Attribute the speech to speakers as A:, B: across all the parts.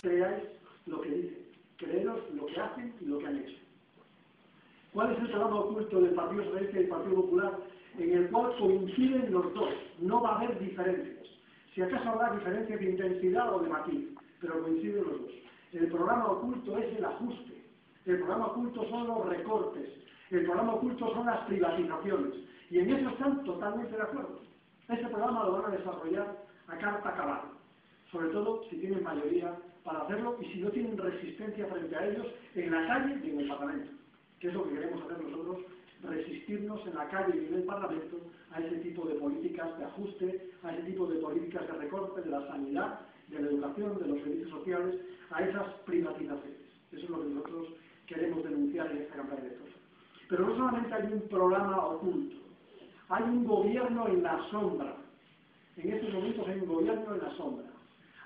A: creáis lo que dicen, creeros lo que hacen y lo que han hecho. ¿Cuál es el programa oculto del Partido Socialista y del Partido Popular en el cual coinciden los dos? No va a haber diferencias. Si acaso habrá diferencias de intensidad o de matiz, pero coinciden los dos. El programa oculto es el ajuste. El programa oculto son los recortes. El programa oculto son las privatizaciones. Y en eso están totalmente de acuerdo. Ese programa lo van a desarrollar a carta cabal. Sobre todo si tienen mayoría para hacerlo y si no tienen resistencia frente a ellos en la calle y en el Parlamento. Que es lo que queremos hacer nosotros, resistirnos en la calle y en el Parlamento a ese tipo de políticas de ajuste, a ese tipo de políticas de recorte de la sanidad, de la educación, de los servicios sociales, a esas privatizaciones. Eso es lo que nosotros queremos denunciar en esta campaña electoral. Pero no solamente hay un programa oculto, hay un gobierno en la sombra. En estos momentos hay un gobierno en la sombra.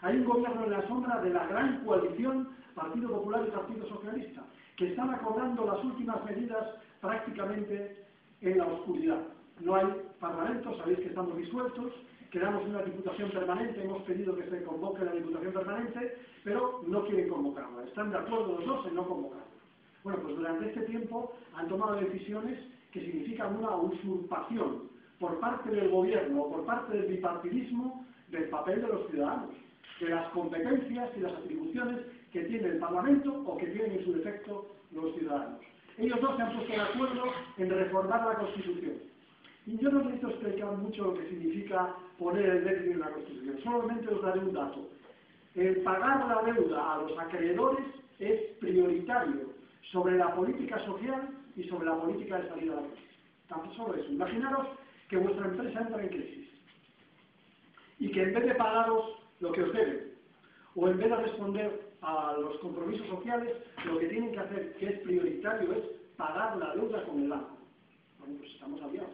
A: Hay un gobierno en la sombra de la gran coalición Partido Popular y Partido Socialista, que están acordando las últimas medidas prácticamente en la oscuridad. No hay parlamento, sabéis que estamos disueltos, quedamos en una diputación permanente, hemos pedido que se convoque la diputación permanente, pero no quieren convocarla. Están de acuerdo los dos en no convocarla. Bueno, pues durante este tiempo han tomado decisiones que significan una usurpación por parte del gobierno o por parte del bipartidismo del papel de los ciudadanos, de las competencias y las atribuciones que tiene el Parlamento o que tienen en su defecto los ciudadanos. Ellos dos se han puesto de acuerdo en reformar la Constitución. Y yo no necesito explicar mucho lo que significa poner el déficit en la Constitución. Solamente os daré un dato. El pagar la deuda a los acreedores es prioritario sobre la política social y sobre la política de salida de la crisis. Tan solo eso. Imaginaros que vuestra empresa entra en crisis y que en vez de pagaros lo que os deben, o en vez de responder a los compromisos sociales, lo que tienen que hacer, que es prioritario, es pagar la deuda con el banco. Bueno, pues estamos aliados.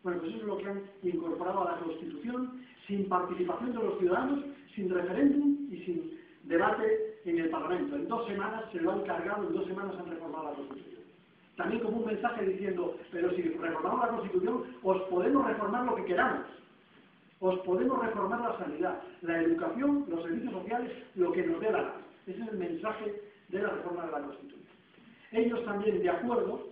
A: Bueno, pues eso es lo que han incorporado a la Constitución, sin participación de los ciudadanos, sin referéndum y sin debate en el Parlamento. En 2 semanas se lo han cargado, en 2 semanas han reformado la Constitución. También como un mensaje diciendo, pero si reformamos la Constitución, os podemos reformar lo que queramos. Os podemos reformar la sanidad, la educación, los servicios sociales, lo que nos dé la gana. Ese es el mensaje de la reforma de la Constitución. Ellos también, de acuerdo,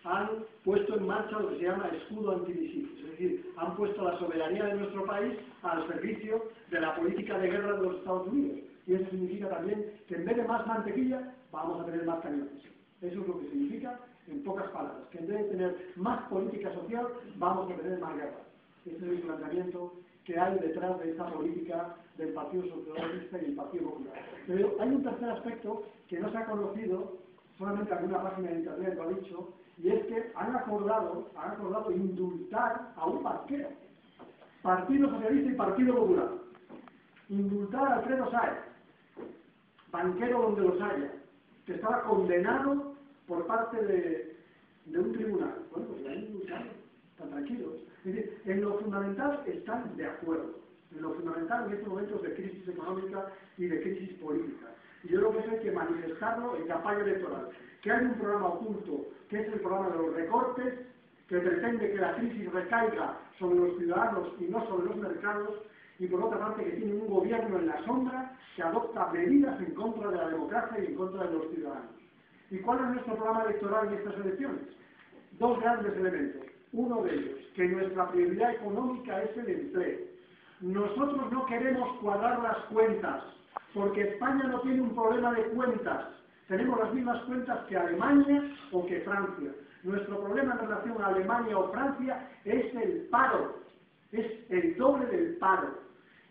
A: han puesto en marcha lo que se llama escudo antimisiles, es decir, han puesto la soberanía de nuestro país al servicio de la política de guerra de los Estados Unidos. Y eso significa también que en vez de más mantequilla, vamos a tener más cañones. Eso es lo que significa, en pocas palabras, que en vez de tener más política social, vamos a tener más guerra. Ese es el planteamiento que hay detrás de esta política del Partido Socialista y el Partido Popular. Pero hay un tercer aspecto que no se ha conocido, solamente alguna página de internet lo ha dicho, y es que han acordado indultar a un banquero, Partido Socialista y Partido Popular. Indultar a Alfredo Sáez, banquero donde los haya, que estaba condenado por parte de un tribunal. Bueno, pues ya han indultado, están tranquilos. Es decir, en lo fundamental están de acuerdo. En lo fundamental en estos momentos de crisis económica y de crisis política. Y yo creo que eso hay que manifestarlo en campaña electoral. Que hay un programa oculto, que es el programa de los recortes, que pretende que la crisis recaiga sobre los ciudadanos y no sobre los mercados, y por otra parte que tiene un gobierno en la sombra que adopta medidas en contra de la democracia y en contra de los ciudadanos. ¿Y cuál es nuestro programa electoral en estas elecciones? 2 grandes elementos. Uno de ellos, que nuestra prioridad económica es el empleo. Nosotros no queremos cuadrar las cuentas, porque España no tiene un problema de cuentas. Tenemos las mismas cuentas que Alemania o que Francia. Nuestro problema en relación a Alemania o Francia es el paro. Es el doble del paro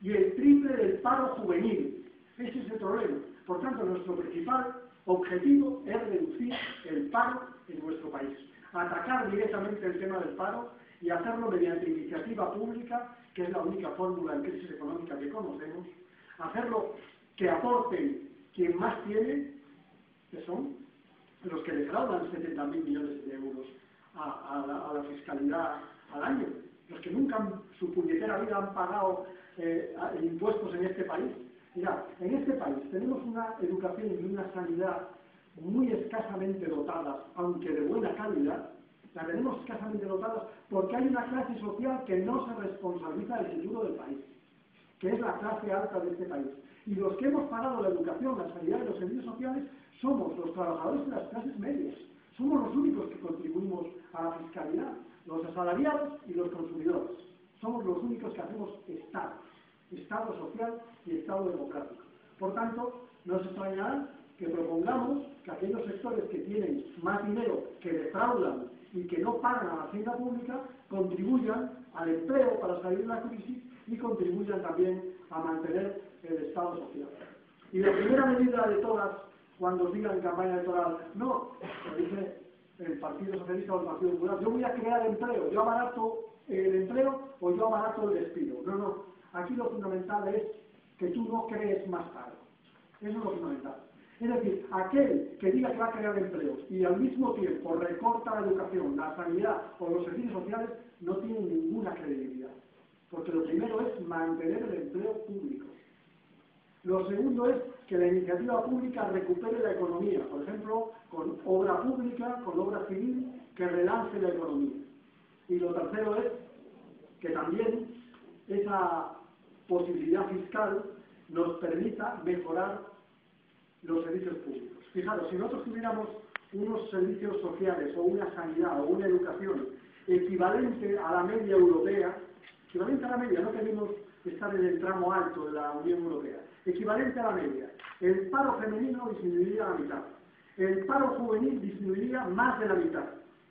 A: y el triple del paro juvenil. Ese es el problema. Por tanto, nuestro principal objetivo es reducir el paro en nuestro país. Atacar directamente el tema del paro y hacerlo mediante iniciativa pública, que es la única fórmula en crisis económica que conocemos. Hacerlo que aporten quien más tiene, que son los que defraudan 70.000 millones de euros a la fiscalidad al año. Los que nunca en su puñetera vida han pagado impuestos en este país. Mira, en este país tenemos una educación y una sanidad muy escasamente dotadas, aunque de buena calidad. La tenemos escasamente dotadas porque hay una clase social que no se responsabiliza del futuro del país, que es la clase alta de este país. Y los que hemos pagado la educación, la sanidad y los servicios sociales somos los trabajadores de las clases medias. Somos los únicos que contribuimos a la fiscalidad, los asalariados y los consumidores. Somos los únicos que hacemos Estado, Estado social y Estado democrático. Por tanto, no se extrañará que propongamos que aquellos sectores que tienen más dinero, que defraudan y que no pagan a la hacienda pública, contribuyan al empleo para salir de la crisis y contribuyan también a mantener el Estado social. Y la primera medida de todas, cuando os digan en campaña electoral, no, lo dice el Partido Socialista o el Partido Popular, yo voy a crear empleo, yo abarato el empleo o yo abarato el despido. No, no, aquí lo fundamental es que tú no crees más caro. Eso es lo fundamental. Es decir, aquel que diga que va a crear empleos y al mismo tiempo recorta la educación, la sanidad o los servicios sociales, no tiene ninguna credibilidad. Porque lo primero es mantener el empleo público. Lo segundo es que la iniciativa pública recupere la economía, por ejemplo, con obra pública, con obra civil, que relance la economía. Y lo tercero es que también esa posibilidad fiscal nos permita mejorar los servicios públicos. Fijaros, si nosotros tuviéramos unos servicios sociales o una sanidad o una educación equivalente a la media europea, equivalente a la media, no queremos estar en el tramo alto de la Unión Europea, equivalente a la media, el paro femenino disminuiría a la mitad, el paro juvenil disminuiría más de la mitad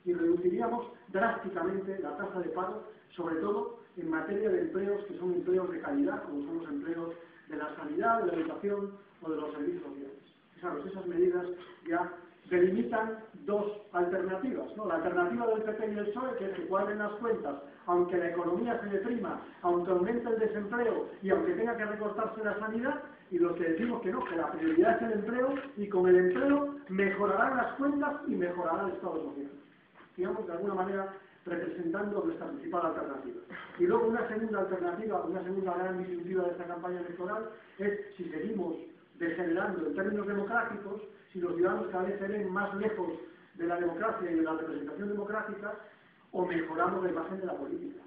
A: y reduciríamos drásticamente la tasa de paro, sobre todo en materia de empleos que son empleos de calidad, como son los empleos de la sanidad, de la educación o de los servicios sociales. Fijaros, esas medidas ya delimitan dos alternativas, ¿no? La alternativa del PP y el PSOE, que es que cuadren las cuentas, aunque la economía se deprima, aunque aumente el desempleo y aunque tenga que recortarse la sanidad, y los que decimos que no, que la prioridad es el empleo, y con el empleo mejorarán las cuentas y mejorará el Estado social. Digamos, de alguna manera, representando nuestra principal alternativa. Y luego una segunda alternativa, una segunda gran disyuntiva de esta campaña electoral, es si seguimos degenerando en términos democráticos, si los ciudadanos cada vez se ven más lejos de la democracia y de la representación democrática, o mejoramos la imagen de la política,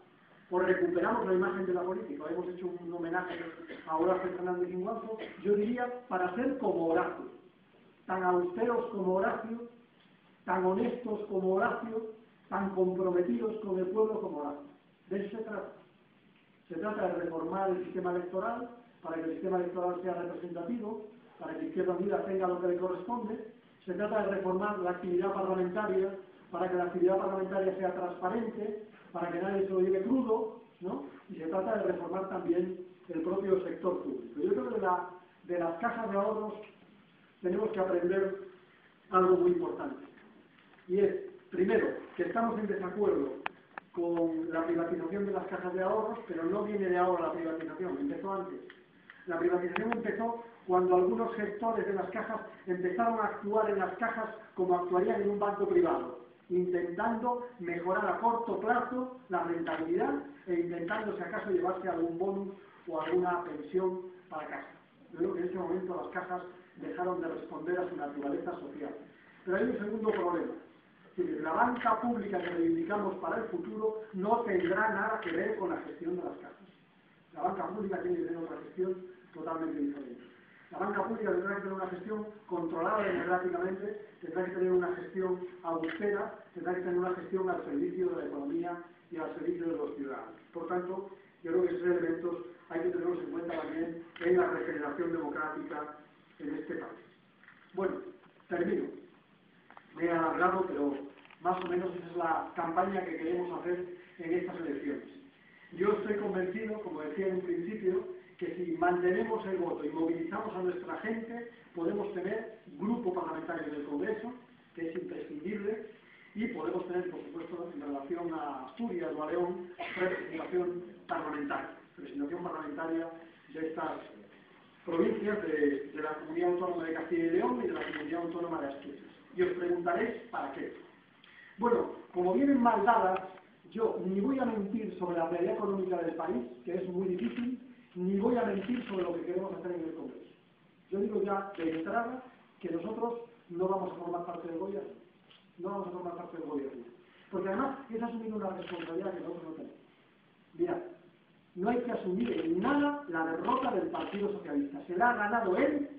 A: o recuperamos la imagen de la política. Hemos hecho un homenaje a Horacio Fernández Inguanzo, yo diría, para ser como Horacio, tan austeros como Horacio, tan honestos como Horacio, tan comprometidos con el pueblo como Horacio. De eso se trata. Se trata de reformar el sistema electoral, para que el sistema electoral sea representativo, para que Izquierda Unida tenga lo que le corresponde. Se trata de reformar la actividad parlamentaria, para que la actividad parlamentaria sea transparente, para que nadie se lo lleve crudo, ¿no? Y se trata de reformar también el propio sector público. Yo creo que de las cajas de ahorros tenemos que aprender algo muy importante. Y es, primero, que estamos en desacuerdo con la privatización de las cajas de ahorros, pero no viene de ahora la privatización, empezó antes. La privatización empezó cuando algunos sectores de las cajas empezaron a actuar en las cajas como actuarían en un banco privado, intentando mejorar a corto plazo la rentabilidad e intentando, si acaso, llevarse algún bonus o alguna pensión para casa. Yo creo que en ese momento las cajas dejaron de responder a su naturaleza social. Pero hay un segundo problema. La banca pública que reivindicamos para el futuro no tendrá nada que ver con la gestión de las cajas. La banca pública tiene que tener otra gestión totalmente diferente. La banca pública tendrá que tener una gestión controlada democráticamente, tendrá que tener una gestión austera, tendrá que tener una gestión al servicio de la economía y al servicio de los ciudadanos. Por tanto, yo creo que esos elementos hay que tenerlos en cuenta también en la regeneración democrática en este país. Bueno, termino. Me he alargado, pero más o menos esa es la campaña que queremos hacer en estas elecciones. Yo estoy convencido, como decía en un principio, que si mantenemos el voto y movilizamos a nuestra gente, podemos tener grupo parlamentario en el Congreso, que es imprescindible, y podemos tener, por supuesto, en relación a Asturias o a León, representación parlamentaria de estas provincias de la Comunidad Autónoma de Castilla y León y de la Comunidad Autónoma de Asturias. Y os preguntaréis, ¿para qué? Bueno, como vienen mal dadas, yo ni voy a mentir sobre la realidad económica del país, que es muy difícil, ni voy a mentir sobre lo que queremos hacer en el Congreso. Yo digo ya de entrada que nosotros no vamos a formar parte del gobierno. No vamos a formar parte del gobierno. Porque además es asumir una responsabilidad que nosotros no tenemos. Mirad, no hay que asumir en nada la derrota del Partido Socialista. Se la ha ganado él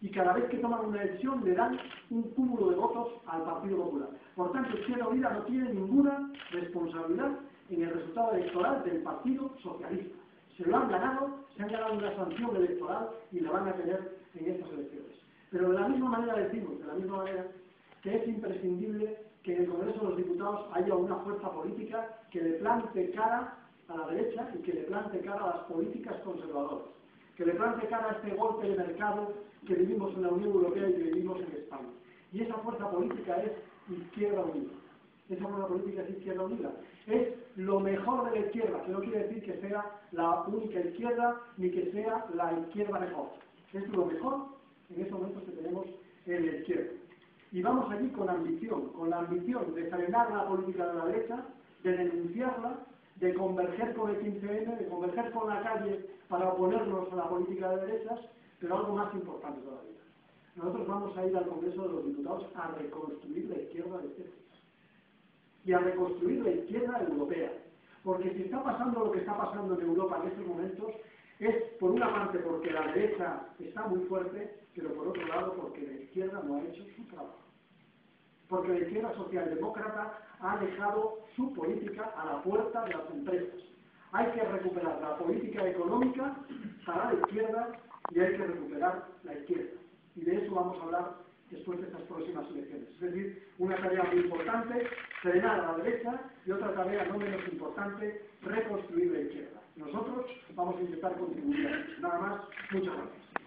A: y cada vez que toman una decisión le dan un cúmulo de votos al Partido Popular. Por tanto, Izquierda Unida no tiene ninguna responsabilidad en el resultado electoral del Partido Socialista. Se lo han ganado, se han ganado una sanción electoral y la van a tener en estas elecciones. Pero de la misma manera decimos, de la misma manera, que es imprescindible que en el Congreso de los Diputados haya una fuerza política que le plante cara a la derecha y que le plante cara a las políticas conservadoras, que le plante cara a este golpe de mercado que vivimos en la Unión Europea y que vivimos en España. Y esa fuerza política es Izquierda Unida. Esa fuerza política es Izquierda Unida. Es lo mejor de la izquierda, que no quiere decir que sea la única izquierda ni que sea la izquierda mejor. Es lo mejor en estos momentos que tenemos en la izquierda. Y vamos allí con la ambición de frenar la política de la derecha, de denunciarla, de converger con el 15M, de converger con la calle para oponernos a la política de derechas, pero algo más importante todavía. Nosotros vamos a ir al Congreso de los Diputados a reconstruir la izquierda de este país y a reconstruir la izquierda europea. Porque si está pasando lo que está pasando en Europa en estos momentos, es por una parte porque la derecha está muy fuerte, pero por otro lado porque la izquierda no ha hecho su trabajo. Porque la izquierda socialdemócrata ha dejado su política a la puerta de las empresas. Hay que recuperar la política económica para la izquierda y hay que recuperar la izquierda. Y de eso vamos a hablar después de estas próximas elecciones. Es decir, una tarea muy importante, frenar a la derecha, y otra tarea no menos importante, reconstruir la izquierda. Nosotros vamos a intentar contribuir a eso. Nada más, muchas gracias.